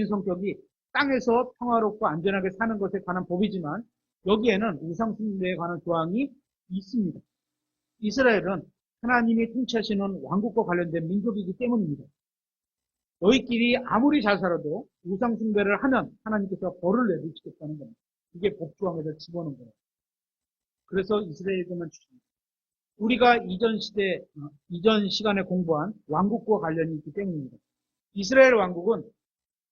성격이 땅에서 평화롭고 안전하게 사는 것에 관한 법이지만 여기에는 우상숭배에 관한 조항이 있습니다. 이스라엘은 하나님이 통치하시는 왕국과 관련된 민족이기 때문입니다. 너희끼리 아무리 잘 살아도 우상숭배를 하면 하나님께서 벌을 내리시겠다는 겁니다. 이게 법조항에서 집어넣은 거예요. 그래서 이스라엘에게만 주십니다. 우리가 이전 시간에 공부한 왕국과 관련이 있기 때문입니다. 이스라엘 왕국은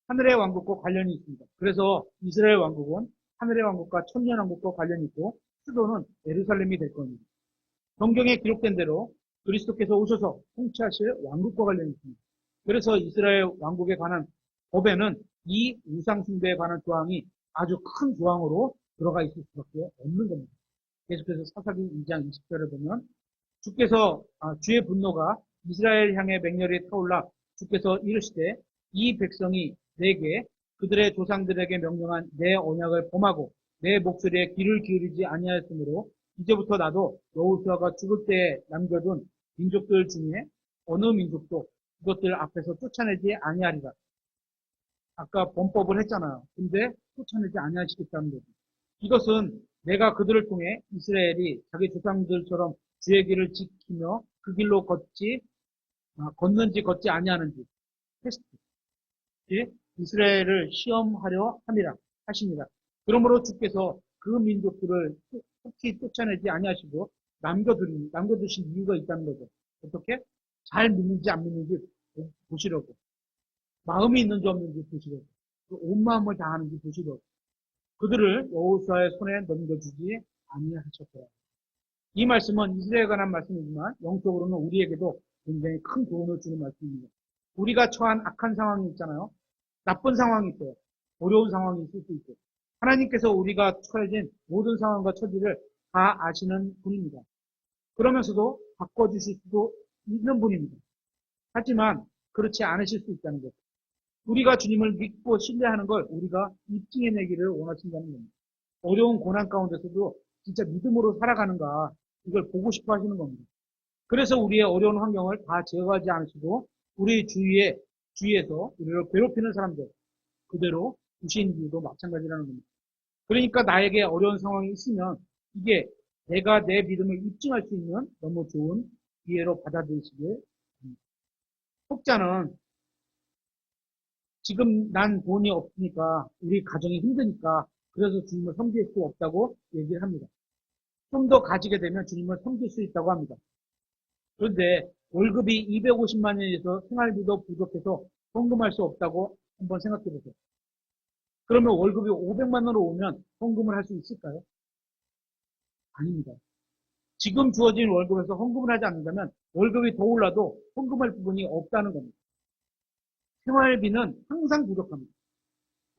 하늘의 왕국과 관련이 있습니다. 그래서 이스라엘 왕국은 하늘의 왕국과 천년 왕국과 관련이 있고 수도는 예루살렘이 될 겁니다. 성경에 기록된 대로 그리스도께서 오셔서 통치하실 왕국과 관련이 있습니다. 그래서 이스라엘 왕국에 관한 법에는 이 우상숭배에 관한 조항이 아주 큰 조항으로 들어가 있을 수밖에 없는 겁니다. 계속해서 사사기 2장 20절을 보면 주의 분노가 이스라엘 향해 맹렬히 타올라 주께서 이르시되 이 백성이 내게 그들의 조상들에게 명령한 내 언약을 범하고 내 목소리에 귀를 기울이지 아니하였으므로 이제부터 나도 여호수아가 죽을 때에 남겨둔 민족들 중에 어느 민족도 그것들 앞에서 쫓아내지 아니하리라. 아까 범법을 했잖아요. 근데 쫓아내지 아니하시겠다는 거죠. 이것은 내가 그들을 통해 이스라엘이 자기 조상들처럼 주의 길을 지키며 그 길로 걷는지 걷지 아니하는지 테스트. 이스라엘을 시험하려 하십니다. 그러므로 주께서 그 민족들을 속히 쫓아내지 아니하시고 남겨두신 이유가 있다는 거죠. 어떻게? 잘 믿는지 안 믿는지 보시려고. 마음이 있는지 없는지 보시려고. 온 마음을 다하는지 보시려고. 그들을 여호수아의 손에 넘겨주지 아니하셨더라. 이 말씀은 이스라엘에 관한 말씀이지만 영적으로는 우리에게도 굉장히 큰 도움을 주는 말씀입니다. 우리가 처한 악한 상황이 있잖아요. 나쁜 상황이 있어요. 어려운 상황이 있을 수 있고. 하나님께서 우리가 처해진 모든 상황과 처지를 다 아시는 분입니다. 그러면서도 바꿔주실 수도 있는 분입니다. 하지만 그렇지 않으실 수 있다는 것. 우리가 주님을 믿고 신뢰하는 걸 우리가 입증해내기를 원하신다는 겁니다. 어려운 고난 가운데서도 진짜 믿음으로 살아가는가 이걸 보고 싶어 하시는 겁니다. 그래서 우리의 어려운 환경을 다 제어하지 않으시고 우리 주위에서 우리를 괴롭히는 사람들 그대로 두신 이유도 마찬가지라는 겁니다. 그러니까 나에게 어려운 상황이 있으면 이게 내가 내 믿음을 입증할 수 있는 너무 좋은 기회로 받아들이시길 바랍니다. 혹자는 지금 난 돈이 없으니까 우리 가정이 힘드니까 그래서 주님을 섬길 수 없다고 얘기를 합니다. 좀 더 가지게 되면 주님을 섬길 수 있다고 합니다. 그런데 월급이 250만 원에서 생활비도 부족해서 헌금할 수 없다고 한번 생각해 보세요. 그러면 월급이 500만 원으로 오면 헌금을 할 수 있을까요? 아닙니다. 지금 주어진 월급에서 헌금을 하지 않는다면 월급이 더 올라도 헌금할 부분이 없다는 겁니다. 생활비는 항상 부족합니다.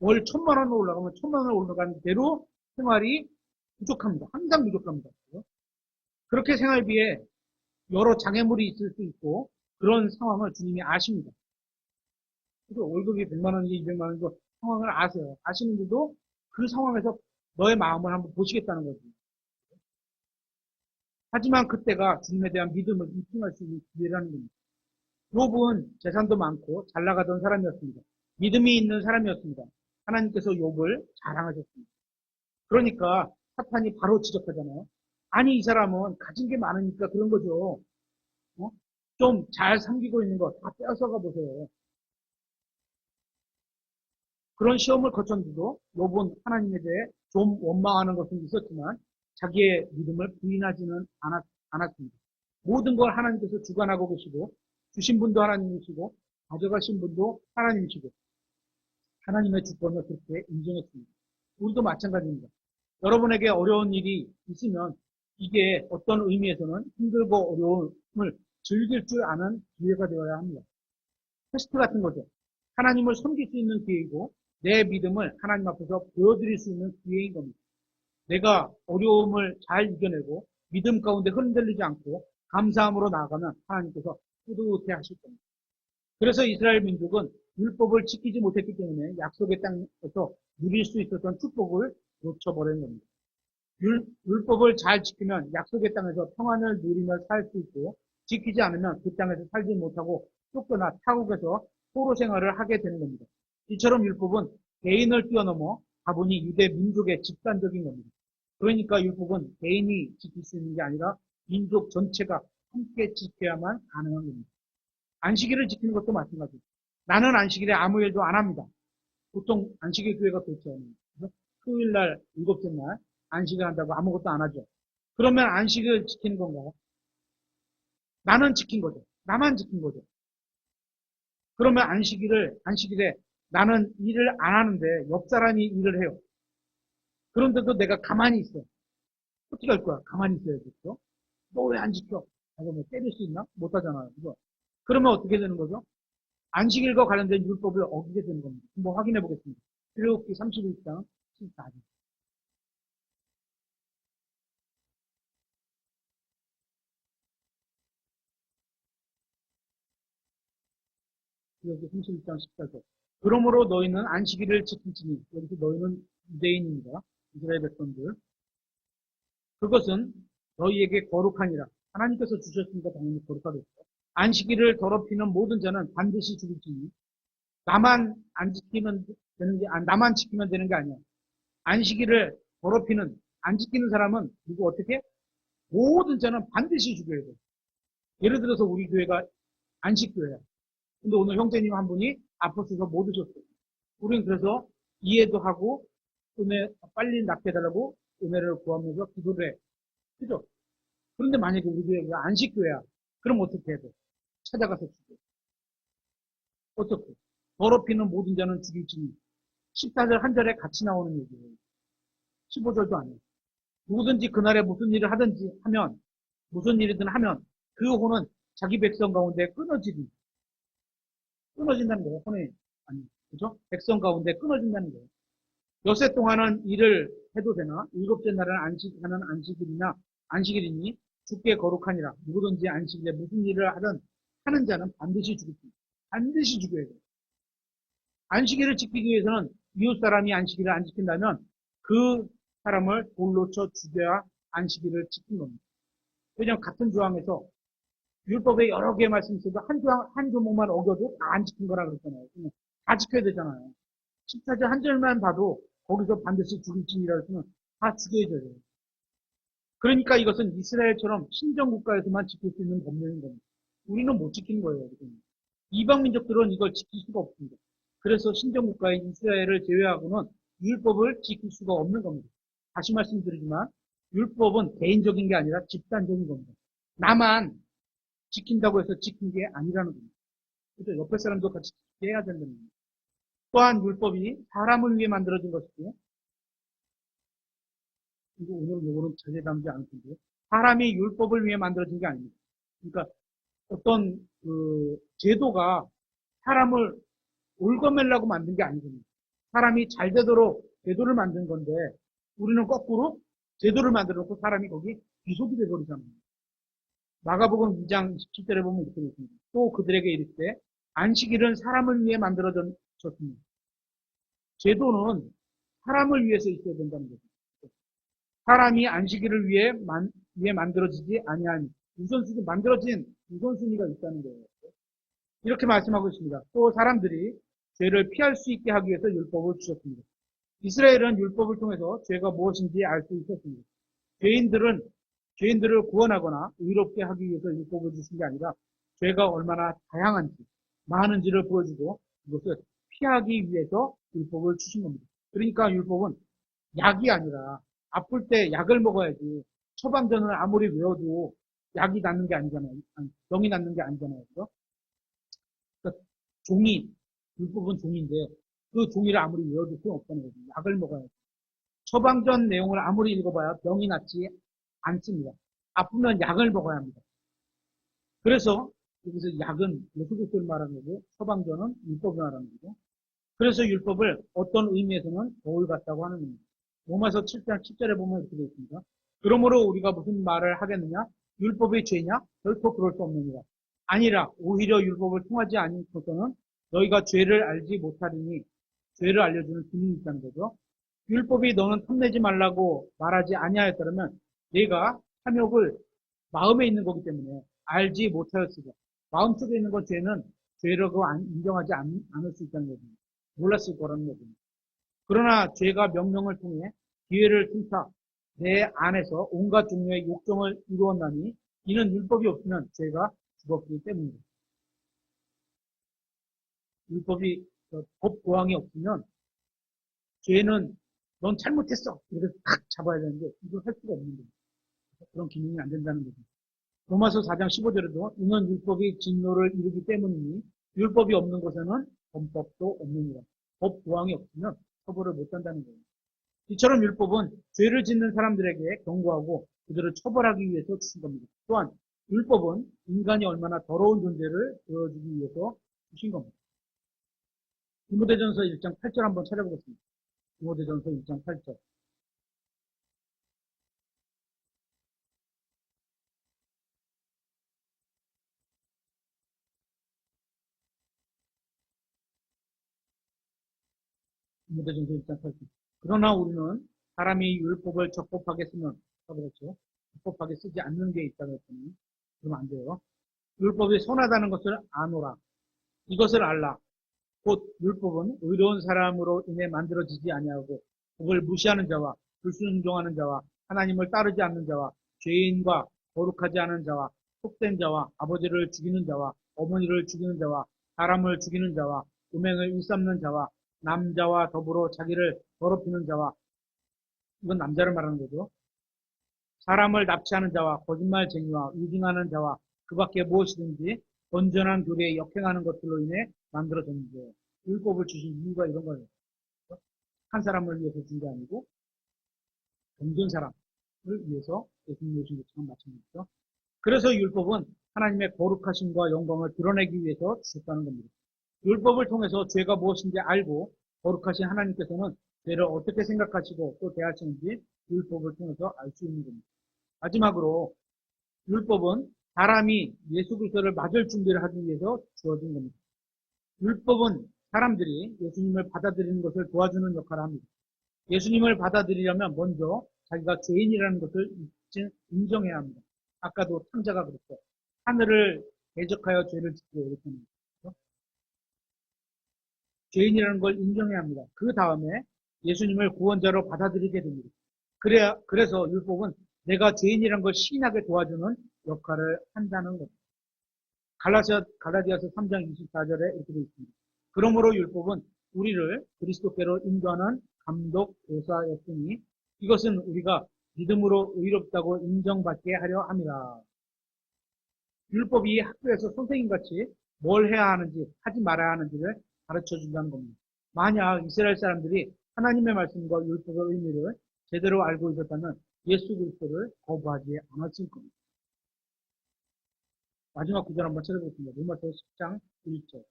월 1,000만 원으로 올라가면 1,000만 원으로 올라가는 대로 생활이 부족합니다. 항상 부족합니다. 그렇게 생활비에 여러 장애물이 있을 수 있고 그런 상황을 주님이 아십니다. 그래서 월급이 100만 원인지 200만 원인지 상황을 아세요. 아시는데도 그 상황에서 너의 마음을 한번 보시겠다는 거죠. 하지만 그때가 주님에 대한 믿음을 입증할 수 있는 기회라는 겁니다. 욥은 재산도 많고 잘 나가던 사람이었습니다. 믿음이 있는 사람이었습니다. 하나님께서 욥을 자랑하셨습니다. 그러니까 사탄이 바로 지적하잖아요. 아니 이 사람은 가진 게 많으니까 그런 거죠. 좀 잘 섬기고 있는 거 다 뺏어가 보세요. 그런 시험을 거쳤는데도 욥은 하나님에 대해 좀 원망하는 것은 있었지만 자기의 믿음을 부인하지는 않았습니다. 모든 걸 하나님께서 주관하고 계시고 주신 분도 하나님이시고 가져가신 분도 하나님이시고 하나님의 주권을 그렇게 인정했습니다. 우리도 마찬가지입니다. 여러분에게 어려운 일이 있으면 이게 어떤 의미에서는 힘들고 어려움을 즐길 줄 아는 기회가 되어야 합니다. 테스트 같은 거죠. 하나님을 섬길 수 있는 기회이고 내 믿음을 하나님 앞에서 보여드릴 수 있는 기회인 겁니다. 내가 어려움을 잘 이겨내고 믿음 가운데 흔들리지 않고 감사함으로 나아가면 하나님께서 뿌듯해 하실 겁니다. 그래서 이스라엘 민족은 율법을 지키지 못했기 때문에 약속의 땅에서 누릴 수 있었던 축복을 놓쳐버린 겁니다. 율법을 잘 지키면 약속의 땅에서 평안을 누리며 살 수 있고 지키지 않으면 그 땅에서 살지 못하고 쫓겨나 타국에서 포로 생활을 하게 되는 겁니다. 이처럼 율법은 개인을 뛰어넘어 가보니 유대 민족의 집단적인 겁니다. 그러니까 율법은 개인이 지킬 수 있는 게 아니라 민족 전체가 함께 지켜야만 가능한 겁니다. 안식일을 지키는 것도 마찬가지입니다. 나는 안식일에 아무 일도 안 합니다. 보통 안식일 교회가 그렇지 않아요. 토요일날, 일곱째 날 안식을 한다고 아무것도 안 하죠. 그러면 안식을 지키는 건가요? 나는 지킨 거죠. 나만 지킨 거죠. 그러면 안식일에 나는 일을 안 하는데 옆 사람이 일을 해요. 그런데도 내가 가만히 있어. 어떻게 할 거야? 가만히 있어야겠죠? 너 왜 안 지켜? 내가 뭐 때릴 수 있나? 못 하잖아요. 그죠? 그러면 어떻게 되는 거죠? 안식일과 관련된 율법을 어기게 되는 겁니다. 한번 확인해 보겠습니다. 출애굽기 31장 14절. 출애굽기 31장 14절. 그러므로 너희는 안식일을 지킬지니, 여기서 너희는 유대인입니다. 이스라엘 백성들. 그것은 너희에게 거룩하니라. 하나님께서 주셨으니까 당연히 거룩하겠죠. 안식일을 더럽히는 모든 자는 반드시 죽을지니, 나만 지키면 되는 게 아니야. 안식일을 더럽히는, 안 지키는 사람은 누구 어떻게? 모든 자는 반드시 죽여야 돼. 예를 들어서 우리 교회가 안식교회야. 근데 오늘 형제님 한 분이 아파서 못 오셨어요. 우리는 그래서 이해도 하고, 은혜, 빨리 낫게 해달라고 은혜를 구하면서 기도를 해. 그죠? 그런데 만약에 우리 교회가 안식교회야. 그럼 어떻게 해야 돼? 찾아가서 죽여. 어떻게? 더럽히는 모든 자는 죽일지니. 14절 한 절에 같이 나오는 얘기예요. 15절도 아니에요. 누구든지 그날에 무슨 일을 하든지 하면, 무슨 일이든 하면, 그 혼은 자기 백성 가운데 끊어진다는 거예요. 혼이 아니, 그죠? 백성 가운데 끊어진다는 거예요. 엿새 동안은 일을 해도 되나? 일곱째 날은 안식하는 안식일이니 주께 거룩하니라. 누구든지 안식일에 무슨 일을 하든 하는 자는 반드시 죽습니다. 반드시 죽여야 돼요. 안식일을 지키기 위해서는 이웃 사람이 안식일을 안 지킨다면 그 사람을 돌로 쳐 죽여야 안식일을 지킨 겁니다. 왜냐하면 같은 조항에서 율법에 여러 개의 말씀이 있어도 한 조목만 어겨도 다 안 지킨 거라 그랬잖아요. 다 지켜야 되잖아요. 14절 한 절만 봐도 거기서 반드시 죽일지니라 했으면 다 죽여야 돼요. 그러니까 이것은 이스라엘처럼 신정국가에서만 지킬 수 있는 법령인 겁니다. 우리는 못 지키는 거예요. 이방 민족들은 이걸 지킬 수가 없습니다. 그래서 신정국가인 이스라엘을 제외하고는 율법을 지킬 수가 없는 겁니다. 다시 말씀드리지만 율법은 개인적인 게 아니라 집단적인 겁니다. 나만 지킨다고 해서 지킨 게 아니라는 겁니다. 그래서 옆에 사람도 같이 지켜야 해야 된다는 겁니다. 또한 율법이 사람을 위해 만들어진 것이고, 이거 오늘 요거는 전혀 담지 않을 텐데, 사람이 율법을 위해 만들어진 게 아닙니다. 그러니까 어떤 제도가 사람을 올거매려고 만든 게 아니거든요. 사람이 잘 되도록 제도를 만든 건데 우리는 거꾸로 제도를 만들어 놓고 사람이 거기 귀속이 돼버리잖아요. 마가복음 2장 17절에 보면 이렇게 되어 있습니다. 또 그들에게 이르되 안식일은 사람을 위해 만들어졌습니다. 제도는 사람을 위해서 있어야 된다는 거죠. 사람이 안식일을 위해 만들어지지 아니하니 만들어진 우선순위가 있다는 거예요. 이렇게 말씀하고 있습니다. 또 사람들이 죄를 피할 수 있게 하기 위해서 율법을 주셨습니다. 이스라엘은 율법을 통해서 죄가 무엇인지 알 수 있었습니다. 죄인들을 구원하거나 의롭게 하기 위해서 율법을 주신 게 아니라 죄가 얼마나 다양한지, 많은지를 보여주고 이것을 피하기 위해서 율법을 주신 겁니다. 그러니까 율법은 약이 아니라 아플 때 약을 먹어야지. 처방전을 아무리 외워도 약이 낫는 게 아니잖아요. 아니, 병이 낫는 게 아니잖아요. 그죠? 그러니까 종이, 율법은 종인데 그 종이를 아무리 외워도 소용없다는 거죠. 약을 먹어야지. 처방전 내용을 아무리 읽어봐야 병이 낫지 않습니다. 아프면 약을 먹어야 합니다. 그래서 여기서 약은 예수 그리스도를 말하는 거고 처방전은 율법을 말하는 거죠. 그래서 율법을 어떤 의미에서는 거울 같다고 하는 겁니다. 로마서 7장 7절에 보면 이렇게 되어 있습니다. 그러므로 우리가 무슨 말을 하겠느냐? 율법이 죄냐? 결코 그럴 수 없느니라. 아니라 오히려 율법을 통하지 않고서는 너희가 죄를 알지 못하리니 죄를 알려주는 기능이 있다는 거죠. 율법이 너는 탐내지 말라고 말하지 아니하였더라면 내가 탐욕을 마음에 있는 거기 때문에 알지 못하였으리라. 마음속에 있는 건 죄는 죄라고 인정하지 않을 수 있다는 거죠. 몰랐을 거라는 거죠. 그러나 죄가 명령을 통해 기회를 틈타 내 안에서 온갖 종류의 욕정을 이루었나니 이는 율법이 없으면 죄가 죽었기 때문이다. 율법이 법 조항이 없으면 죄는 넌 잘못했어 이렇게 탁 잡아야 되는데 이걸 할 수가 없는 거죠. 그런 기능이 안 된다는 거죠. 로마서 4장 15절에도 이는 율법이 진노를 이루기 때문이니 율법이 없는 곳에는 범법도 없느니라. 법 조항이 없으면 처벌을 못한다는 거예요. 이처럼 율법은 죄를 짓는 사람들에게 경고하고 그들을 처벌하기 위해서 주신 겁니다. 또한 율법은 인간이 얼마나 더러운 존재를 보여주기 위해서 주신 겁니다. 디모데전서 1장 8절 한번 찾아보겠습니다. 디모데전서 1장 8절. 디모데전서 1장 8절. 그러나 우리는 사람이 율법을 적법하게 쓰면, 그렇죠? 적법하게 쓰지 않는 게 있다고 했더니, 그러면 안 돼요. 율법이 선하다는 것을 아노라. 이것을 알라. 곧 율법은 의로운 사람으로 인해 만들어지지 아니하고 그걸 무시하는 자와 불순종하는 자와 하나님을 따르지 않는 자와 죄인과 거룩하지 않은 자와 속된 자와 아버지를 죽이는 자와 어머니를 죽이는 자와 사람을 죽이는 자와 음행을 일삼는 자와 남자와 더불어 자기를 더럽히는 자와 이건 남자를 말하는 거죠. 사람을 납치하는 자와 거짓말쟁이와 위증하는 자와 그 밖에 무엇이든지 건전한 교리에 역행하는 것들로 인해 만들어졌는데 율법을 주신 이유가 이런 거예요. 한 사람을 위해서 준 게 아니고 모든 사람을 위해서 예수님이 오신 것처럼 마찬가지죠. 그래서 율법은 하나님의 거룩하심과 영광을 드러내기 위해서 주셨다는 겁니다. 율법을 통해서 죄가 무엇인지 알고 거룩하신 하나님께서는 죄를 어떻게 생각하시고 또 대하시는지 율법을 통해서 알 수 있는 겁니다. 마지막으로 율법은 사람이 예수 그리스도를 맞을 준비를 하기 위해서 주어진 겁니다. 율법은 사람들이 예수님을 받아들이는 것을 도와주는 역할을 합니다. 예수님을 받아들이려면 먼저 자기가 죄인이라는 것을 인정해야 합니다. 아까도 탕자가 그랬죠. 하늘을 대적하여 죄를 짓고 이렇게 합니다. 죄인이라는 걸 인정해야 합니다. 그 다음에 예수님을 구원자로 받아들이게 됩니다. 그래서 율법은 내가 죄인이라는 걸 시인하게 도와주는 역할을 한다는 겁니다. 갈라디아서 3장 24절에 이렇게 되어 있습니다. 그러므로 율법은 우리를 그리스도께로 인도하는 감독 교사였으니 이것은 우리가 믿음으로 의롭다고 인정받게 하려 함이라. 율법이 학교에서 선생님같이 뭘 해야 하는지 하지 말아야 하는지를 가르쳐 준다는 겁니다. 만약 이스라엘 사람들이 하나님의 말씀과 율법의 의미를 제대로 알고 있었다면 예수 그리스도를 거부하지 않았을 겁니다. 마지막 구절 한번 찾아보겠습니다. 로마서 10장 1절.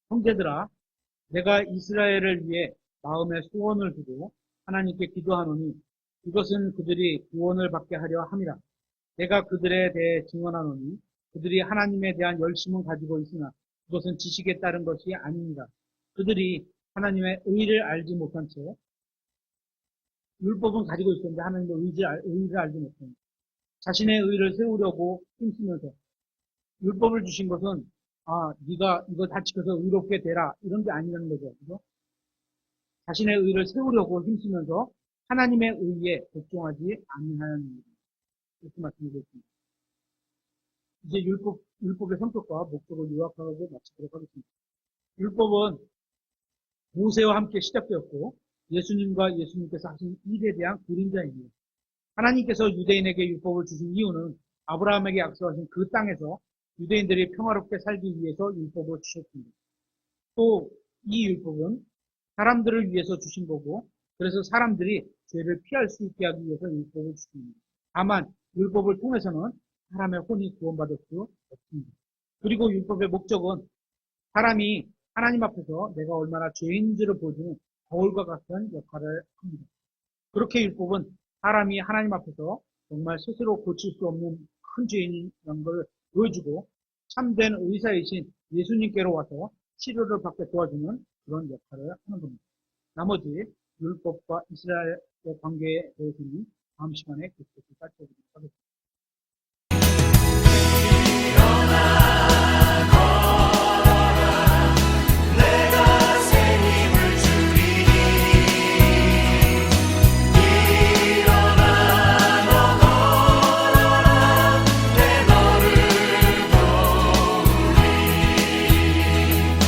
형제들아, 내가 이스라엘을 위해 마음에 소원을 두고 하나님께 기도하노니 이것은 그들이 구원을 받게 하려 함이라. 내가 그들에 대해 증언하노니 그들이 하나님에 대한 열심은 가지고 있으나 그것은 지식에 따른 것이 아닙니다. 그들이 하나님의 의를 알지 못한 채 율법은 가지고 있었는데 하나님의 의를 알지 못합니다. 자신의 의를 세우려고 힘쓰면서 율법을 주신 것은 네가 이거 다 지켜서 의롭게 되라 이런 게 아니라는 거죠. 그죠? 자신의 의를 세우려고 힘쓰면서 하나님의 의에 복종하지 아니하는 일입니다. 이렇게 말씀드렸습니다. 이제 율법의 성격과 목적을 요약하고 마치도록 하겠습니다. 율법은 모세와 함께 시작되었고 예수님과 예수님께서 하신 일에 대한 그림자입니다. 하나님께서 유대인에게 율법을 주신 이유는 아브라함에게 약속하신 그 땅에서 유대인들이 평화롭게 살기 위해서 율법을 주셨습니다. 또 이 율법은 사람들을 위해서 주신 거고 그래서 사람들이 죄를 피할 수 있게 하기 위해서 율법을 주십니다. 다만 율법을 통해서는 사람의 혼이 구원받을 수 없습니다. 그리고 율법의 목적은 사람이 하나님 앞에서 내가 얼마나 죄인지를 보여주는 거울과 같은 역할을 합니다. 그렇게 율법은 사람이 하나님 앞에서 정말 스스로 고칠 수 없는 큰 죄인이라는 걸 보여주고 참된 의사이신 예수님께로 와서 치료를 받게 도와주는 그런 역할을 하는 겁니다. 나머지 율법과 이스라엘의 관계에 대해서는 다음 시간에 계속해서 살펴보도록 하겠습니다.